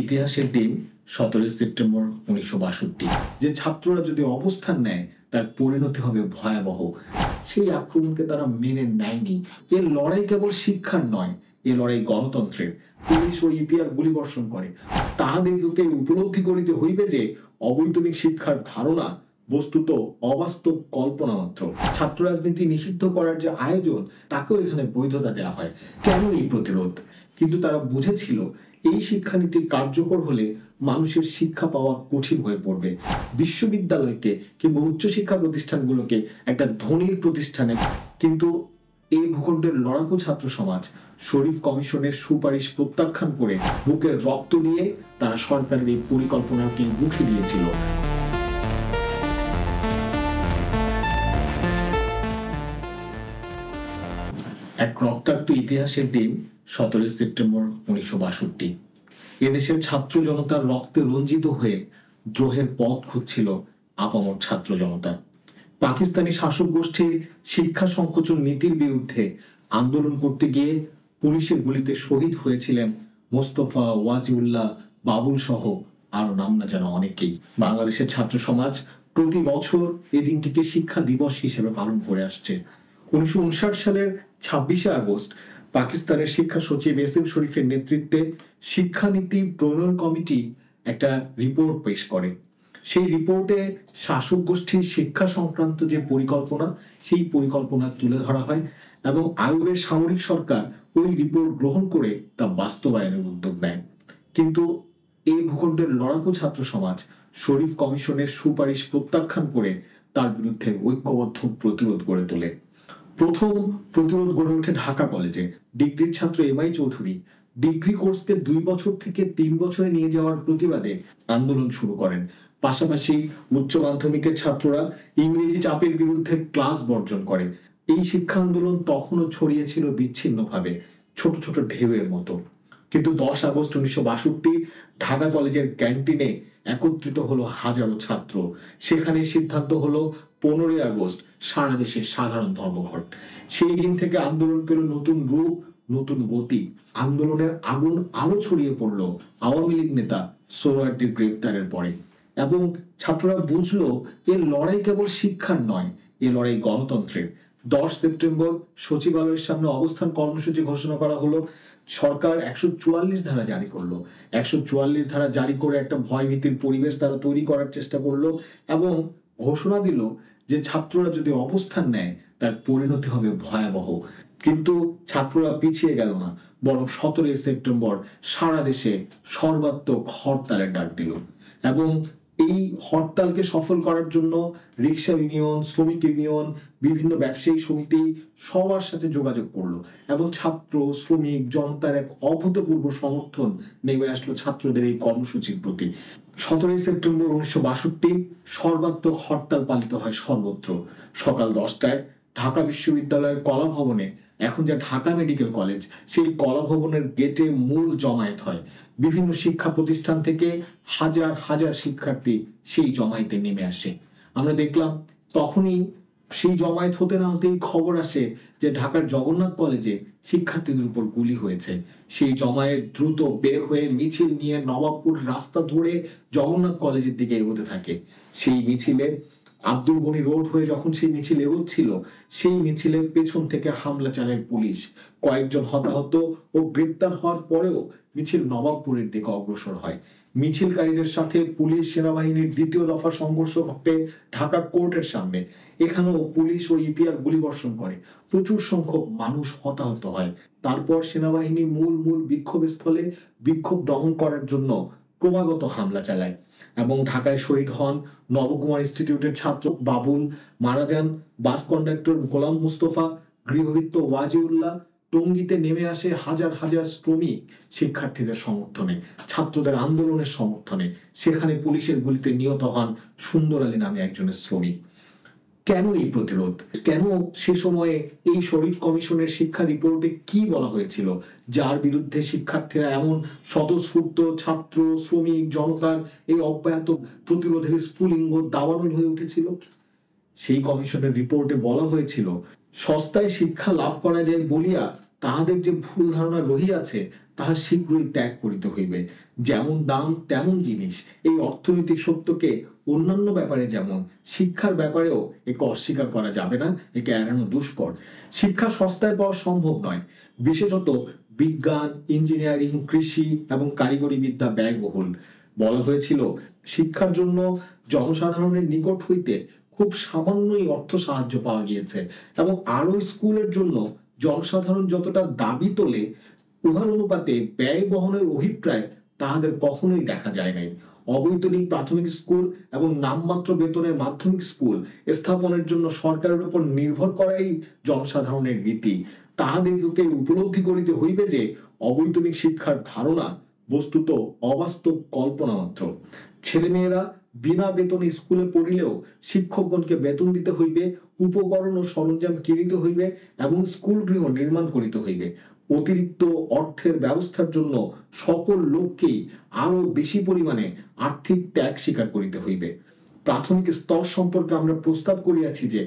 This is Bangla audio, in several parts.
ইতিহাসের দিন 17 সেপ্টেম্বর 1962। যে ছাত্ররা যদি অবস্থান নেয় তার পরিণতি হবে ভয়াবহ। সেই আক্রমণকে তারা মেনে নেয়নি। এ লড়াই কেবল শিক্ষার নয়, এ লড়াই গণতন্ত্রের। পুলিশ ও ইপিআর গুলিবর্ষণ করে। তাহাদিগকে উপলব্ধি করিতে হইবে যে অবৈতনিক শিক্ষার ধারণা বস্তুত অবাস্তব কল্পনা মাত্র। ছাত্র রাজনীতি নিষিদ্ধ করার যে আয়োজন তাকেও এখানে বৈধতা দেওয়া হয়। কেন এই প্রতিরোধ? কিন্তু তারা বুঝেছিল এই শিক্ষানীতি কার্যকর হলে মানুষের শিক্ষা পাওয়া কঠিন হয়ে পড়বে। বিশ্ববিদ্যালয়কে কিংবা উচ্চশিক্ষা প্রতিষ্ঠানগুলোকে একটা ধনীর প্রতিষ্ঠানে। কিন্তু এই ভূখণ্ডের লড়াকু ছাত্র সমাজ শরীফ কমিশনের সুপারিশ প্রত্যাখ্যান করে বুকের রক্ত দিয়ে তারা সরকারের এই পরিকল্পনাকে মুখে দিয়েছিল। এক রক্তাক্ত ইতিহাসের দিন 17 সেপ্টেম্বর 1962। এদেশের ছাত্র জনতার রক্তে রঞ্জিত হয়ে দ্রোহের পথ খুঁজছিল আপামর ছাত্র জনতা। পাকিস্তানি শাসক গোষ্ঠীর শিক্ষা সংকোচন নীতির বিরুদ্ধে আন্দোলন করতে গিয়ে পুলিশের গুলিতে শহীদ হয়েছিলেন মোস্তফা, ওয়াজিউল্লাহ, বাবুল সহ আরো নাম না জানা অনেকেই। বাংলাদেশের ছাত্র সমাজ প্রতি বছর এই দিনটিকে শিক্ষা দিবস হিসেবে পালন করে আসছে। 1959 সালের 26শে আগস্ট পাকিস্তানের শিক্ষা সচিব এস.এম. শরীফের নেতৃত্বে শিক্ষানীতি প্রণয়ন কমিটি একটা রিপোর্ট পেশ করে। সেই রিপোর্টে শাসক গোষ্ঠীর শিক্ষা সংক্রান্ত যে পরিকল্পনা, সেই পরিকল্পনা তুলে ধরা হয় এবং আইয়ুবের সামরিক সরকার ওই রিপোর্ট গ্রহণ করে তা বাস্তবায়নের উদ্যোগ নেয়। কিন্তু এই ভূখণ্ডের লড়াকু ছাত্র সমাজ শরীফ কমিশনের সুপারিশ প্রত্যাখ্যান করে তার বিরুদ্ধে ঐক্যবদ্ধ প্রতিরোধ গড়ে তোলে। প্রথম প্রতিরোধ গড়ে ওঠে ঢাকা কলেজে। ডিগ্রির ছাত্র এম.আই. চৌধুরী ডিগ্রি কোর্সকে 2 বছর থেকে 3 বছরে নিয়ে যাওয়ার প্রতিবাদে আন্দোলন শুরু করেন। পাশাপাশি উচ্চ মাধ্যমিকের ছাত্ররা ইংরেজি চাপের বিরুদ্ধে ক্লাস বর্জন করে। এই শিক্ষা আন্দোলন তখনও ছড়িয়েছিল বিচ্ছিন্নভাবে, ছোট ছোট ঢেউয়ের মতো। কিন্তু 10 আগস্ট 1962 ঢাকা কলেজের ক্যান্টিনে একত্রিত হলো হাজারো ছাত্র। সেখানে সিদ্ধান্ত হলো 15 আগস্ট সারা দেশে সাধারণ ধর্মঘট। সেই দিন থেকে আন্দোলন পেল নতুন রূপ, নতুন গতি। আন্দোলনের আগুন আরো ছড়িয়ে পড়লো আওয়ামী লীগ নেতা সোহরাওয়ার্দীর গ্রেপ্তারের পরে। এবং ছাত্ররা বুঝলো যে লড়াই কেবল শিক্ষার নয়, এ লড়াই গণতন্ত্রের। 10 সেপ্টেম্বর সচিবালয়ের সামনে অবস্থান কর্মসূচি ঘোষণা করা হলো। সরকার 144 ধারা জারি করলো। 144 ধারা জারি করে একটা ভয়ভীতির পরিবেশ তারা তৈরি করার চেষ্টা করলো এবং ঘোষণা দিল যে ছাত্ররা যদি অবস্থান নেয় তার পরিণতি হবে ভয়াবহ। কিন্তু ছাত্ররা পিছিয়ে গেল না, বরং 17 সেপ্টেম্বর সারা দেশে সর্বাত্মক হরতালের ডাক দিল। এবং এই হরতালকে সফল করার জন্য রিক্সা ইউনিয়ন, শ্রমিক ইউনিয়ন, বিভিন্ন ব্যবসায়ী সমিতি সবার সাথে যোগাযোগ করলো এবং ছাত্র, শ্রমিক, জনতার এক অভূতপূর্ব সমর্থন নেমে আসলো ছাত্রদের এই কর্মসূচির প্রতি। 17 সেপ্টেম্বর 1962 সর্বাত্মক হরতাল পালিত হয় সর্বত্র। সকাল 10টায় ঢাকা বিশ্ববিদ্যালয়ের কলা ভবনে, এখন যা ঢাকা মেডিকেল কলেজ, সেই কলা ভবনের গেটে মূল জমায়েত হয়। বিভিন্ন শিক্ষা প্রতিষ্ঠান থেকে হাজার হাজার শিক্ষার্থী সেই জমায়েতে নেমে আসে। আমরা দেখলাম তখনই সেই জমায়েত হতে না হতেই খবর আসে যে ঢাকার জগন্নাথ কলেজে শিক্ষার্থীদের উপর গুলি হয়েছে। সেই জমায়েত দ্রুত বের হয়ে মিছিল নিয়ে নবাবপুর রাস্তা ধরে জগন্নাথ কলেজের দিকে এগোতে থাকে। সেই মিছিলে আব্দুল গনি রোড হয়ে যখন সেই মিছিল এগোচ্ছিল, সেই মিছিলের পেছন থেকে হামলা চালায় পুলিশ। কয়েকজন হতাহত ও গ্রেপ্তার হওয়ার পরেও মিছিল নবাবপুরের দিকে অগ্রসর হয়। মিছিলকারীদের সাথে পুলিশ সেনাবাহিনীর দ্বিতীয় দফা সংঘর্ষ ঘটে ঢাকা কোর্টের সামনে। এখানেও পুলিশ ও ইপিআর গুলিবর্ষণ করে। প্রচুর সংখ্যক মানুষ হতাহত হয়। তারপর সেনাবাহিনী মূল বিক্ষোভস্থলে বিক্ষোভ দমন করার জন্য ক্রমাগত হামলা চালায় এবং ঢাকায় শহীদ হন নবকুমার ইনস্টিটিউটের ছাত্র বাবুল, মারা যান বাস কন্ডাক্টর গোলাম মুস্তফা, গৃহবৃত্ত ওয়াজিউল্লাহ। টঙ্গীতে নেমে আসে হাজার হাজার শ্রমিক শিক্ষার্থীদের সমর্থনে, ছাত্রদের আন্দোলনের সমর্থনে। সেখানে পুলিশের গুলিতে নিহত হন সুন্দর আলী নামে একজনের শ্রমিক। কেন এই প্রতিরোধ? কেন সে সময়ে এই শরীফ কমিশনের শিক্ষা রিপোর্টে কি বলা হয়েছিল যার বিরুদ্ধে শিক্ষার্থীরা এমন স্বতঃস্ফূর্ত ছাত্র, শ্রমিক, জনতার এই অব্যাহত প্রতিরোধের স্ফুলিঙ্গ দাবানল হয়ে উঠেছিল? সেই কমিশনের রিপোর্টে বলা হয়েছিল, সস্তায় শিক্ষা লাভ করা যায় বলিয়া তাহাদের যে ভুল ধারণা রহিয়াছে তাহা শীঘ্রই ত্যাগ করিতে হইবে। যেমন দাম তেমন জিনিস, এই অর্থনৈতিক সত্যকে অন্যান্য ব্যাপারে যেমন শিক্ষার ব্যাপারেও একে অস্বীকার করা যাবে না, একে এড়ানো দুষ্কর। শিক্ষা সস্তায় পাওয়া সম্ভব নয়, বিশেষত বিজ্ঞান, ইঞ্জিনিয়ারিং, কৃষি এবং কারিগরি বিদ্যা ব্যয়বহুল। বলা হয়েছিল শিক্ষার জন্য জনসাধারণের নিকট হইতে খুব সামান্যই অর্থ সাহায্য পাওয়া গিয়েছে এবং আরো স্কুলের জন্য জনসাধারণ যতটা দাবি তোলে উহার অনুপাতে ব্যয় বহনের অভিপ্রায় তাহাদের কখনোই দেখা যায় নাই। অবৈতনিক প্রাথমিক স্কুল এবং নামমাত্র বেতনের মাধ্যমিক স্কুল স্থাপনের জন্য সরকারের উপর নির্ভর করাই জনসাধারণের রীতি। তাহাদেরকে উপলব্ধি করিতে হইবে যে অবৈতনিক শিক্ষার ধারণা বস্তুত অবাস্তব কল্পনা মাত্র। ছেলেমেয়েরা বিনা বেতনে স্কুলে পড়িলেও শিক্ষকগণকে বেতন দিতে হইবে, উপকরণ ও সরঞ্জাম কিনিতে হইবে এবং স্কুল গৃহ নির্মাণ করিতে হইবে। অতিরিক্ত অর্থের ব্যবস্থার জন্য সকল লোককেই আরো বেশি পরিমাণে আর্থিক ত্যাগ স্বীকার করিতে হইবে। প্রাথমিক স্তর সম্পর্কে আমরা প্রস্তাব করিয়াছি যে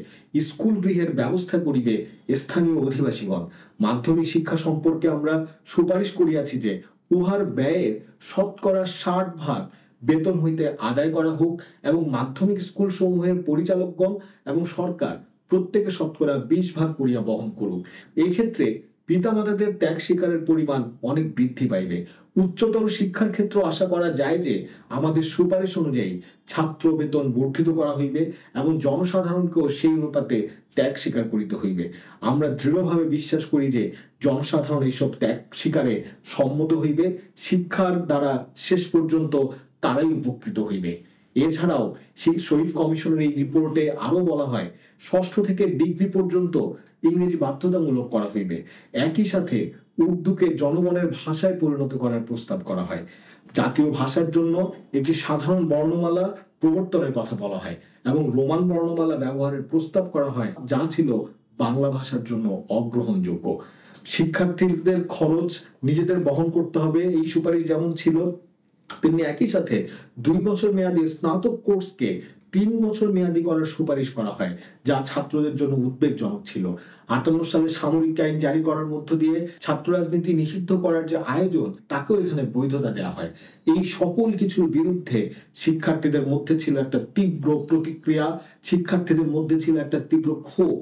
স্কুল গৃহের ব্যবস্থা করিবে স্থানীয় অধিবাসীগণ। মাধ্যমিক শিক্ষা সম্পর্কে আমরা সুপারিশ করিয়াছি যে উহার ব্যয়ের 60% বেতন হইতে আদায় করা হোক এবং মাধ্যমিক স্কুল সমূহের পরিচালকগণ এবং সরকার প্রত্যেকে 20% করিয়া বহন করুক। এই ক্ষেত্রে পিতামাতাদের ত্যাগ স্বীকারের পরিমাণ অনেক বৃদ্ধি পাইবে। উচ্চতর শিক্ষার ক্ষেত্রে আশা করা যায় যে আমাদের সুপারিশ অনুযায়ী ছাত্র বেতন বর্ধিত করা হইবে এবং জনসাধারণকেও সেই অনুপাতে ত্যাগ স্বীকার করিতে হইবে। আমরা দৃঢ়ভাবে বিশ্বাস করি যে জনসাধারণ এইসব ত্যাগ স্বীকারে সম্মত হইবে। শিক্ষার দ্বারা শেষ পর্যন্ত তারাই উপকৃত হইবে। এছাড়াও শরীফ কমিশনের এই রিপোর্টে আরো বলা হয় 6ষ্ঠ থেকে ডিগ্রি পর্যন্ত ইংরেজি বাধ্যতামূলক করা হইবে। একই সাথে উর্দুকে জনগণের ভাষায় পরিণত করার প্রস্তাব করা হয়। জাতীয় ভাষার জন্য একটি সাধারণ বর্ণমালা প্রবর্তনের কথা বলা হয় এবং রোমান বর্ণমালা ব্যবহারের প্রস্তাব করা হয়, যা ছিল বাংলা ভাষার জন্য অগ্রহণযোগ্য। শিক্ষার্থীদের খরচ নিজেদের বহন করতে হবে, এই সুপারিশ যেমন ছিল তেমনি একই সাথে 2 বছর মেয়াদী স্নাতক কোর্সকে 3 বছর মেয়াদী করার সুপারিশ করা হয়, যা ছাত্রদের জন্য উদ্বেগজনক ছিল। 58 সালে সামরিক আইন জারি করার মধ্য দিয়ে ছাত্র রাজনীতি নিষিদ্ধ করার যে আয়োজন, তাকেও এখানে বৈধতা দেওয়া হয়। এই সকল কিছুর বিরুদ্ধে শিক্ষার্থীদের মধ্যে ছিল একটা তীব্র প্রতিক্রিয়া, শিক্ষার্থীদের মধ্যে ছিল একটা তীব্র ক্ষোভ।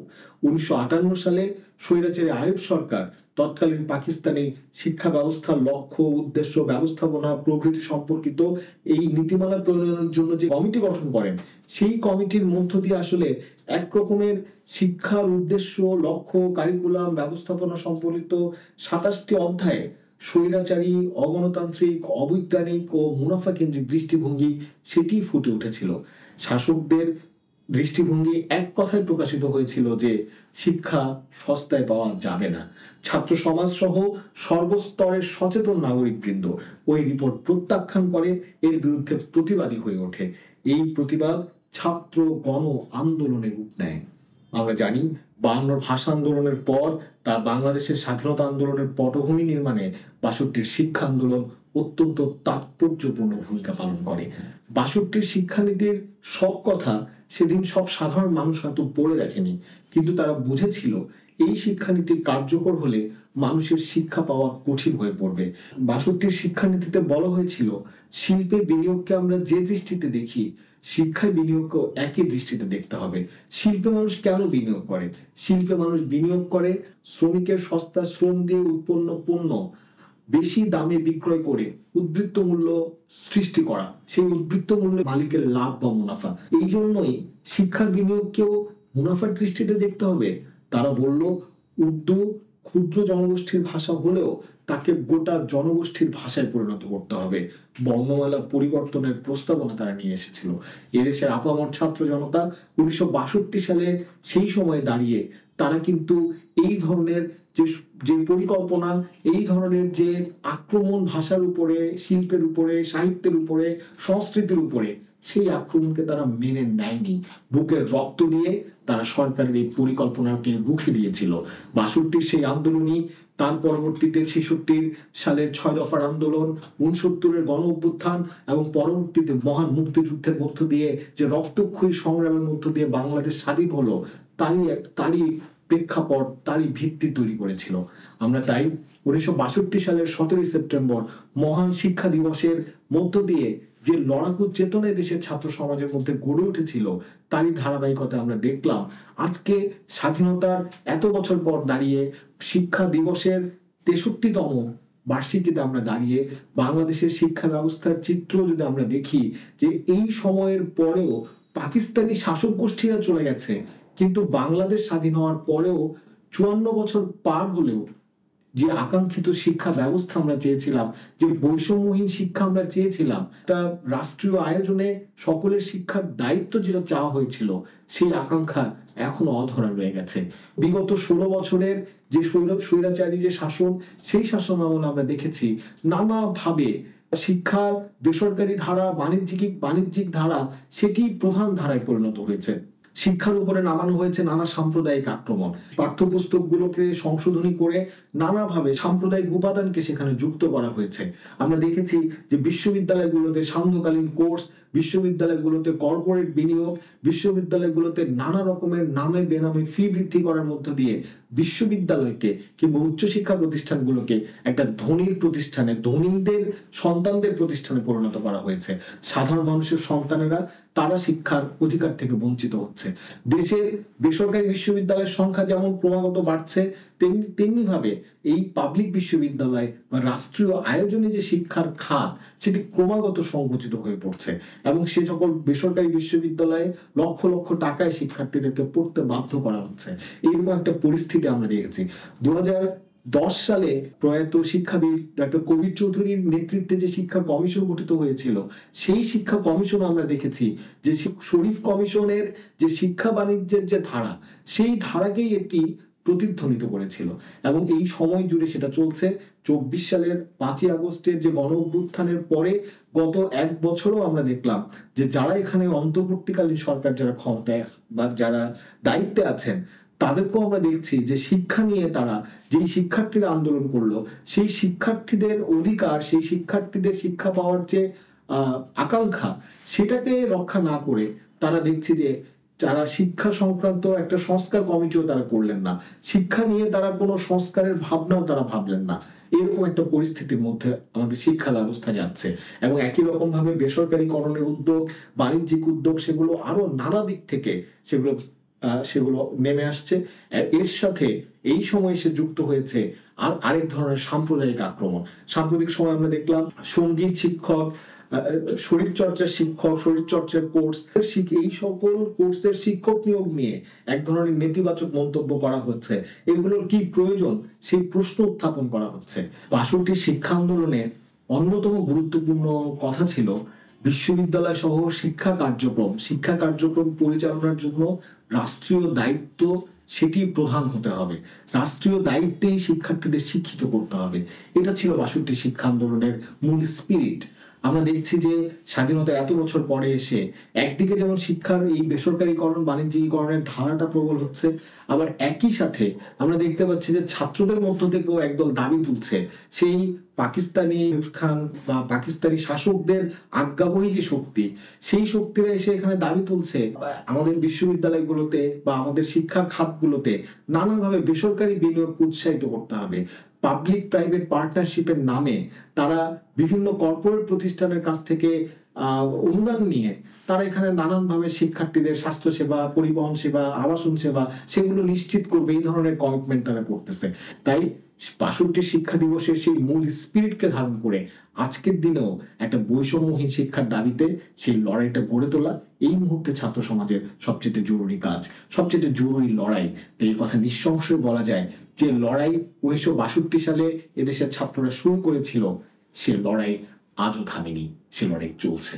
1958 সালে স্বৈরাচারী আইয়ুব সরকার তৎকালীন পাকিস্তানি শিক্ষা ব্যবস্থার লক্ষ্য, উদ্দেশ্য, ব্যবস্থাপনা প্রভৃতি সম্পর্কিত এই নীতিমালা প্রণয়নের জন্য যে কমিটি গঠন করেন, সেই কমিটির মধ্য দিয়ে আসলে এক রকমের শিক্ষার উদ্দেশ্য, লক্ষ্য, কারিকুলাম, ব্যবস্থাপনা সম্পর্কিত 27টি অধ্যায়ে স্বৈরাচারী, অগণতান্ত্রিক, অবৈজ্ঞানিক ও মুনাফা কেন্দ্রিক দৃষ্টিভঙ্গি সেটি ফুটে উঠেছিল। শাসকদের দৃষ্টিভঙ্গি এক কথায় প্রকাশিত হয়েছিল যে শিক্ষা সস্তায় পাওয়া যাবে না। ছাত্র সমাজ সহ সর্বস্তরের সচেতন নাগরিকবৃন্দ ওই রিপোর্ট প্রত্যাখ্যান করে এর বিরুদ্ধে প্রতিবাদী হয়ে ওঠে। এই প্রতিবাদ ছাত্র গণ আন্দোলনের রূপ নেয়। আমরা জানি 52 ভাষা আন্দোলনের পর তা বাংলাদেশের স্বাধীনতা আন্দোলনের পটভূমি নির্মাণে 62 শিক্ষা আন্দোলন অত্যন্ত তাৎপর্যপূর্ণ ভূমিকা পালন করে। 62 শিক্ষানীতির সব কথা সেদিন সব সাধারণ মানুষ হয়তো পড়ে দেখেনি, কিন্তু তারা বুঝেছিল এই শিক্ষানীতি কার্যকর হলে মানুষের শিক্ষা পাওয়া কঠিন হয়ে পড়বে। 62 শিক্ষানীতিতে বলা হয়েছিল শিল্পে বিনিয়োগকে আমরা যে দৃষ্টিতে দেখি, শিক্ষায় বিনিয়োগকে একই দৃষ্টিতে দেখতে হবে। শিল্পে মানুষ কেন বিনিয়োগ করে? শিল্পে মানুষ বিনিয়োগ করে শ্রমিকের সস্তা শ্রম দিয়ে উৎপন্ন পণ্য বেশি দামে বিক্রয় করে উদ্বৃত্ত মূল্য সৃষ্টি করা, সেই উদ্বৃত্ত মূল্যে মালিকের লাভ বা মুনাফা। এই জন্যই শিক্ষার বিনিয়োগকেও মুনাফার দৃষ্টিতে দেখতে হবে। তারা বলল উর্দু ক্ষুদ্র জনগোষ্ঠীর ভাষা হলেও তাকে গোটা জনগোষ্ঠীর ভাষায় পরিণত করতে হবে। বর্ণমালা পরিবর্তনের প্রস্তাবনা তারা নিয়ে এসেছিল। এদেশের আপামর ছাত্র জনতা 1962 সালে সেই সময়ে দাঁড়িয়ে তারা কিন্তু এই ধরনের যে পরিকল্পনা, এই ধরনের যে আক্রমণ ভাষার উপরে, শিল্পের উপরে, সাহিত্যের উপরে, সংস্কৃতির উপরে, সেই আক্রমণকে তারা মেনে নেয়নি। বুকের রক্ত দিয়ে তারা সরকারের এই পরিকল্পনাকে রুখে দিয়েছিল। 62 সেই আন্দোলনই তার পরবর্তীতে 66 সালের 6 দফার আন্দোলন, 69 গণ অভ্যুত্থান এবং পরবর্তীতে মহান মুক্তিযুদ্ধের মধ্য দিয়ে যে রক্তক্ষয়ী সংগ্রামের মধ্য দিয়ে বাংলাদেশ স্বাধীন হলো, তারই প্রেক্ষাপট, তারই ভিত্তি তৈরি করেছিল। আমরা তাই 1962 সালের 17 সেপ্টেম্বর মহান শিক্ষা দিবসের মধ্য দিয়ে যে লড়াকু চেতনা দেশের ছাত্র সমাজের মধ্যে গড়ে উঠেছিল, তারই ধারাবাহিকতা আমরা দেখলাম আজকে স্বাধীনতার এত বছর পর দাঁড়িয়ে শিক্ষা দিবসের 63তম বার্ষিকীতে আমরা দাঁড়িয়ে বাংলাদেশের শিক্ষা ব্যবস্থার চিত্র যদি আমরা দেখি, যে এই সময়ের পরেও পাকিস্তানি শাসক গোষ্ঠীরা চলে গেছে, কিন্তু বাংলাদেশ স্বাধীন হওয়ার পরেও 54 বছর পার হলেও যে আকাঙ্ক্ষিত শিক্ষা ব্যবস্থা আমরা চেয়েছিলাম, যে বৈষম্যহীন শিক্ষা আমরা চেয়েছিলাম, একটা রাষ্ট্রীয় আয়োজনে সকলের শিক্ষার দায়িত্ব যেটা চাওয়া হয়েছিল, সেই আকাঙ্ক্ষা এখনো অধরা রয়ে গেছে। বিগত 16 বছরের যে স্বৈরাচারী যে শাসন, সেই শাসন আমলে আমরা দেখেছি নানাভাবে শিক্ষার বেসরকারি ধারা, বাণিজ্যিক ধারা, সেটি প্রধান ধারায় পরিণত হয়েছে। শিক্ষার উপরে নামানো হয়েছে নানা সাম্প্রদায়িক আক্রমণ, পাঠ্যপুস্তকগুলোকে সংশোধনী করে নানাভাবে সাম্প্রদায়িক উপাদানকে সেখানে যুক্ত করা হয়েছে। আমরা দেখেছি যে বিশ্ববিদ্যালয়গুলোতে সান্ধ্যকালীন কোর্স, বিশ্ববিদ্যালয়গুলোতে কর্পোরেট বিনিয়োগ, বিশ্ববিদ্যালয়গুলোতে নানা রকমের নামে বেনামে ফি বৃদ্ধি করার মধ্য দিয়ে বিশ্ববিদ্যালয়কে কিংবা উচ্চশিক্ষা প্রতিষ্ঠানগুলোকে একটা ধনীর প্রতিষ্ঠানে, ধনীদের সন্তানদের প্রতিষ্ঠানে পরিণত করা হয়েছে। সাধারণ মানুষের সন্তানেরা তারা শিক্ষার অধিকার থেকে বঞ্চিত হচ্ছে। দেশের বেসরকারি বিশ্ববিদ্যালয়ের সংখ্যা যেমন ক্রমাগত বাড়ছে, তেমনি ভাবে এই পাবলিক বিশ্ববিদ্যালয় বা রাষ্ট্রীয় আয়োজনে যে শিক্ষার খাত, সেটি ক্রমাগত সংকুচিত হয়ে পড়ছে এবং সে সকল বেসরকারি বিশ্ববিদ্যালয়ে লক্ষ লক্ষ টাকায় শিক্ষার্থীদেরকে পড়তে বাধ্য করা হচ্ছে। এইরকম একটা পরিস্থিতি আমরা দেখেছি। 2010 সালে প্রয়াত শিক্ষাবিদ ডক্টর কবির চৌধুরীর নেতৃত্বে যে শিক্ষা কমিশন গঠিত হয়েছিল, সেই শিক্ষা কমিশন আমরা দেখেছি যে শরীফ কমিশনের যে শিক্ষা বাণিজ্যের যে ধারা, সেই ধারাকেই এটি প্রতিধ্বনিত করেছিল এবং এই সময় জুড়ে সেটা চলছে। 24 সালের 5ই আগস্টের যে গণ অভ্যুত্থানের পরে গত এক বছরও আমরা দেখলাম যে যারা এখানে অন্তর্বর্তীকালীন সরকার, যারা ক্ষমতায় বা যারা দায়িত্বে আছেন, তাদেরকেও আমরা দেখছি যে শিক্ষা নিয়ে তারা যেই শিক্ষার্থীরা আন্দোলন করলো, সেই শিক্ষার্থীদের অধিকার, সেই শিক্ষার্থীদের শিক্ষা পাওয়ার যে আকাঙ্ক্ষা, সেটাকে রক্ষা না করে তারা দেখছি যে যারা শিক্ষা সংক্রান্ত একটা সংস্কার কমিটিও তারা করলেন না, শিক্ষা নিয়ে তারা কোনো সংস্কারের ভাবনাও তারা ভাবলেন না। এরকম একটা পরিস্থিতির মধ্যে আমাদের শিক্ষা ব্যবস্থা যাচ্ছে এবং একই রকম ভাবে বেসরকারীকরণের উদ্যোগ, বাণিজ্যিক উদ্যোগ, সেগুলো আরো নানা দিক থেকে সেগুলো নেমে আসছে। এর সাথে এই সময় এসে যুক্ত হয়েছে আরেক ধরনের সাম্প্রদায়িক আক্রমণ। সাম্প্রতিক সময় আমরা দেখলাম সঙ্গীত শিক্ষক, শরীরচর্চার শিক্ষক, শরীরচর্চার কোর্স, এই সকল কোর্সের শিক্ষক নিয়োগ নিয়ে এক ধরনের নেতিবাচক মন্তব্য করা হচ্ছে। এগুলোর কি প্রয়োজন, সেই প্রশ্ন উত্থাপন করা হচ্ছে। 62 শিক্ষা আন্দোলনের অন্যতম গুরুত্বপূর্ণ কথা ছিল বিশ্ববিদ্যালয় সহ শিক্ষা কার্যক্রম পরিচালনার জন্য রাষ্ট্রীয় দায়িত্ব, সেটি প্রধান হতে হবে। রাষ্ট্রীয় দায়িত্বেই শিক্ষার্থীদের শিক্ষিত করতে হবে। এটা ছিল 62 শিক্ষা আন্দোলনের মূল স্পিরিট। আমরা দেখছি যে স্বাধীনতার এত বছর পরে এসে একদিকে যেমন শিক্ষার এই বেসরকারীকরণ, বাণিজ্যিকরণের ধারাটা প্রবল হচ্ছে, আবার একই সাথে আমরা দেখতে পাচ্ছি যে ছাত্রদের মধ্য থেকেও একদল দাবি তুলছে সেই পাকিস্তানি খান বা পাকিস্তানি শাসকদের আজ্ঞাবহী যে শক্তি, সেই শক্তিরা এসে এখানে দাবি তুলছে আমাদের বিশ্ববিদ্যালয়গুলোতে বা আমাদের শিক্ষা খাতগুলোতে নানাভাবে বেসরকারি বিনিয়োগ উৎসাহিত করতে হবে। পাবলিক প্রাইভেট পার্টনারশিপের নামে তারা বিভিন্ন কর্পোরেট প্রতিষ্ঠানের কাছ থেকে অনুদান নিয়ে তারা এখানে নানানভাবে শিক্ষার্থীদের স্বাস্থ্য সেবা, পরিবহন সেবা, আবাসন সেবা, সেগুলো নিশ্চিত করবে, এই ধরনের কমিটমেন্ট তারা করতেছে। তাই 62 শিক্ষা দিবসের সেই মূল স্পিরিটকে ধারণ করে আজকের দিনেও একটা বৈষম্যহীন শিক্ষার দাবিতে সেই লড়াইটা গড়ে তোলা এই মুহূর্তে ছাত্র সমাজের সবচেয়ে জরুরি কাজ, সবচেয়ে জরুরি লড়াই। তো এই কথা নিঃসংশয়ে বলা যায় যে লড়াই 1962 সালে এদেশের ছাত্ররা শুরু করেছিল, সে লড়াই আজও থামেনি, সে লড়াই চলছে।